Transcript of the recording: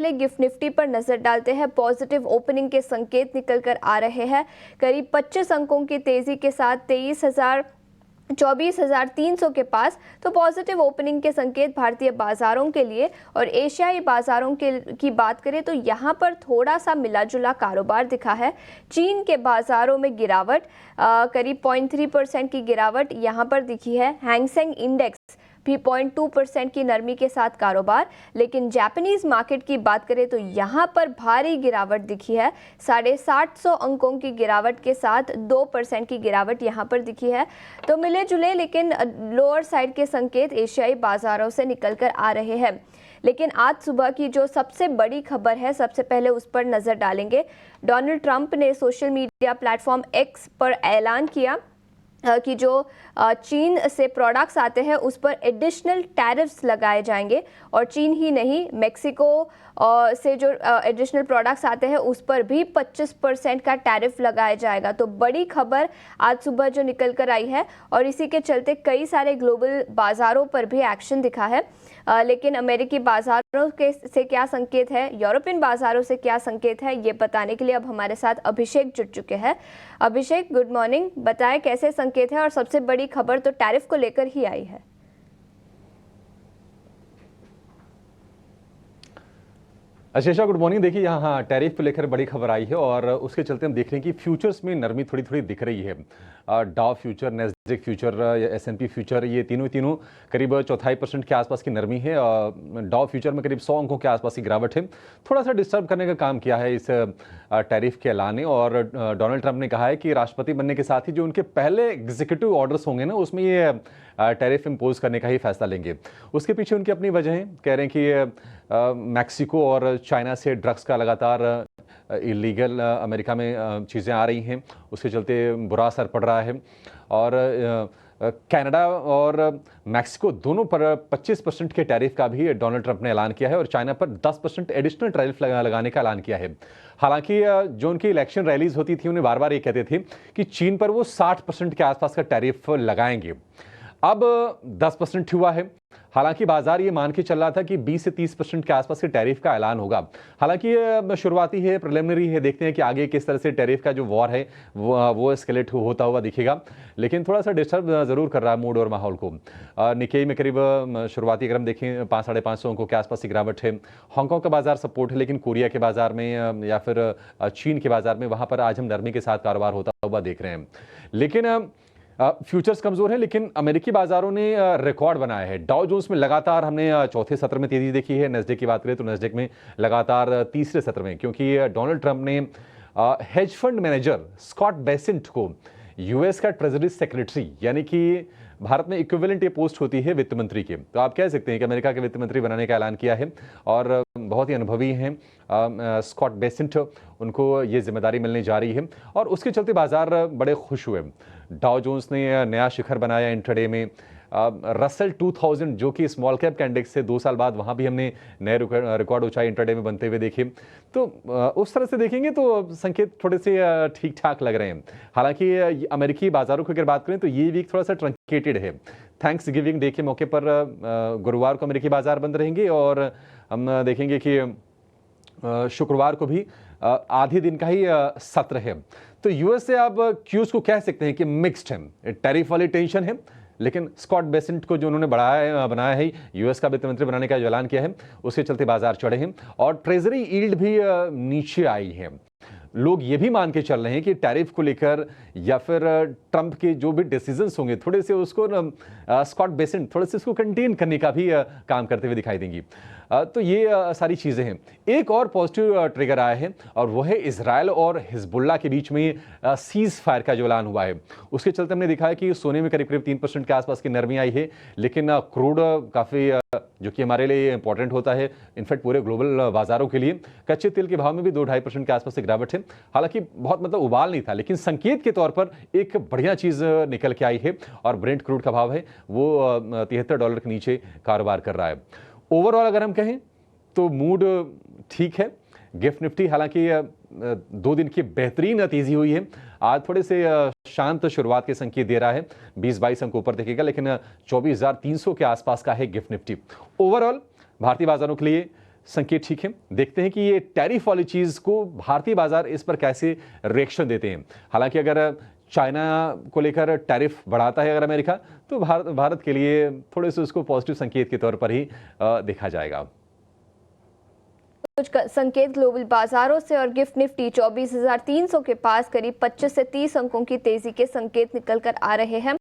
Gift Nifty पर नजर डालते हैं। पॉजिटिव ओपनिंग के संकेत निकल कर आ रहे हैं। करीब 25 अंकों की तेजी के साथ 24,300 के पास तो पॉजिटिव ओपनिंग के संकेत भारतीय बाजारों के लिए। और एशियाई बाजारों की बात करें तो यहाँ पर थोड़ा सा मिला जुला कारोबार दिखा है। चीन के बाजारों में गिरावट, करीब 0.3% की गिरावट यहाँ पर दिखी है। हैंगसेंग इंडेक्स भी 0.2% की नरमी के साथ कारोबार। लेकिन जापानीज मार्केट की बात करें तो यहाँ पर भारी गिरावट दिखी है। 750 अंकों की गिरावट के साथ 2% की गिरावट यहाँ पर दिखी है। तो मिले जुले लेकिन लोअर साइड के संकेत एशियाई बाजारों से निकल कर आ रहे हैं। लेकिन आज सुबह की जो सबसे बड़ी खबर है, सबसे पहले उस पर नजर डालेंगे। डोनाल्ड ट्रंप ने सोशल मीडिया प्लेटफॉर्म एक्स पर ऐलान किया कि जो चीन से प्रोडक्ट्स आते हैं उस पर एडिशनल टैरिफ्स लगाए जाएंगे। और चीन ही नहीं, मेक्सिको से जो एडिशनल प्रोडक्ट्स आते हैं उस पर भी 25% का टैरिफ लगाया जाएगा। तो बड़ी खबर आज सुबह जो निकल कर आई है और इसी के चलते कई सारे ग्लोबल बाजारों पर भी एक्शन दिखा है। लेकिन अमेरिकी बाजारों से क्या संकेत है, यूरोपियन बाजारों से क्या संकेत है, ये बताने के लिए अब हमारे साथ अभिषेक जुड़ चुके हैं। अभिषेक, गुड मॉर्निंग। बताएं कैसे संकेत है और सबसे बड़ी खबर तो टैरिफ को लेकर ही आई है। Ashesha, good morning. देखिए यहाँ टैरिफ को लेकर बड़ी खबर आई है और उसके चलते हम देख रहे हैं कि फ्यूचर्स में नरमी थोड़ी थोड़ी दिख रही है। डाउ future, Nasdaq future, S&P future, ये तीनों करीब 0.25% के आसपास की नरमी है। डाउ फ्यूचर में करीब 100 अंकों के आसपास की गिरावट है। थोड़ा सा डिस्टर्ब करने का काम किया है इस टैरिफ के ऐलान ने। और डोनाल्ड ट्रंप ने कहा है कि राष्ट्रपति बनने के साथ ही जो उनके पहले एग्जीक्यूटिव ऑर्डर्स होंगे ना, उसमें ये टैरिफ इम्पोज करने का ही फैसला लेंगे। उसके पीछे उनकी अपनी वजह है। कह रहे हैं कि मैक्सिको और चाइना से ड्रग्स का लगातार इलीगल अमेरिका में चीज़ें आ रही हैं, उसके चलते बुरा असर पड़ रहा है। और कनाडा और मैक्सिको दोनों पर 25% के टैरिफ का भी डोनाल्ड ट्रंप ने ऐलान किया है और चाइना पर 10% एडिशनल टैरिफ लगाने का ऐलान किया है। हालांकि जो उनकी इलेक्शन रैलीज होती थी उन्हें बार बार ये कहते थे कि चीन पर वो 60% के आसपास का टैरिफ लगाएंगे। अब 10% हुआ है। हालांकि बाजार ये मान के चल रहा था कि 20 से 30% के आसपास के टैरिफ का ऐलान होगा। हालांकि शुरुआती है, प्रिलिमिनरी है, देखते हैं कि आगे किस तरह से टैरिफ का जो वॉर है वो एस्केलेट होता हुआ दिखेगा। लेकिन थोड़ा सा डिस्टर्ब जरूर कर रहा है मूड और माहौल को। निकेई में करीब शुरुआती अगर हम देखें 500-550 अंकों के आसपास की गिरावट है। हांगकांग का बाजार सपोर्ट है, लेकिन कोरिया के बाजार में या फिर चीन के बाजार में वहां पर आज हम नरमी के साथ कारोबार होता हुआ देख रहे हैं। लेकिन फ्यूचर्स कमजोर है, लेकिन अमेरिकी बाजारों ने रिकॉर्ड बनाया है। डाउ जोन्स में लगातार हमने चौथे सत्र में तेजी देखी है। नेस्डेक की बात करें तो नेस्डेक में लगातार तीसरे सत्र में, क्योंकि डोनाल्ड ट्रंप ने hedge fund manager Scott Bessent को यूएस का ट्रेजरी सेक्रेटरी, यानी कि भारत में इक्विवेलेंट ये पोस्ट होती है वित्त मंत्री की, तो आप कह सकते हैं कि अमेरिका के वित्त मंत्री बनाने का ऐलान किया है। और बहुत ही अनुभवी हैं स्कॉट बेसेंट, उनको ये जिम्मेदारी मिलने जा रही है और उसके चलते बाजार बड़े खुश हुए। डाउ जोन्स ने नया शिखर बनाया इंट्राडे में। रसेल 2000 जो कि स्मॉल कैप का इंडेक्स से 2 साल बाद वहां भी हमने नए रिकॉर्ड ऊंचाई इंट्राडे में बनते हुए देखे। तो उस तरह से देखेंगे तो संकेत थोड़े से ठीक ठाक लग रहे हैं। हालांकि अमेरिकी बाजारों की अगर बात करें तो ये वीक थोड़ा सा ट्रंकेटेड है। थैंक्स गिविंग डे के मौके पर गुरुवार को अमेरिकी बाजार बंद रहेंगे और हम देखेंगे कि शुक्रवार को भी आधे दिन का ही सत्र है। तो यूएस से आप क्यूज को कह सकते हैं कि मिक्स्ड है। टैरिफ वाली टेंशन है, लेकिन स्कॉट बेसेंट को जो उन्होंने बनाया है, यूएस का वित्त मंत्री बनाने का जो ऐलान किया है, उसके चलते बाजार चढ़े हैं और ट्रेजरी यील्ड भी नीचे आई है। लोग ये भी मान के चल रहे हैं कि टैरिफ को लेकर या फिर ट्रंप के जो भी डिसीजंस होंगे थोड़े से उसको स्कॉट बेसेंट थोड़े से उसको कंटेन करने का भी काम करते हुए दिखाई देंगी। तो ये सारी चीज़ें हैं। एक और पॉजिटिव ट्रिगर आया है और वो है इजराइल और हिजबुल्ला के बीच में सीज फायर का जो ऐलान हुआ है। उसके चलते हमने देखा है कि सोने में करीब 3% के आसपास की नरमी आई है, लेकिन क्रूड काफ़ी जो कि हमारे लिए इंपॉर्टेंट होता है, इनफैक्ट पूरे ग्लोबल बाजारों के लिए, कच्चे तेल के भाव में भी 2-2.5% के आसपास की गिरावट है। हालांकि बहुत उबाल नहीं था, लेकिन संकेत के तौर पर एक बढ़िया चीज़ निकल के आई है और ब्रेंट क्रूड का भाव है वो $73 के नीचे कारोबार कर रहा है। ओवरऑल अगर हम कहें तो मूड ठीक है। गिफ्ट निफ्टी हालांकि 2 दिन की बेहतरीन तेजी हुई है, आज थोड़े से शांत शुरुआत के संकेत दे रहा है। 20-22 अंक ऊपर दिखेगा, लेकिन 24,300 के आसपास का है गिफ्ट निफ्टी। ओवरऑल भारतीय बाजारों के लिए संकेत ठीक है। देखते हैं कि ये टैरिफ वाली चीज़ को भारतीय बाजार इस पर कैसे रिएक्शन देते हैं। हालांकि अगर चाइना को लेकर टैरिफ बढ़ाता है अगर अमेरिका, तो भारत के लिए थोड़े से उसको पॉजिटिव संकेत के तौर पर ही देखा जाएगा। कुछ संकेत ग्लोबल बाजारों से और गिफ्ट निफ्टी 24,300 के पास करीब 25 से 30 अंकों की तेजी के संकेत निकल कर आ रहे हैं।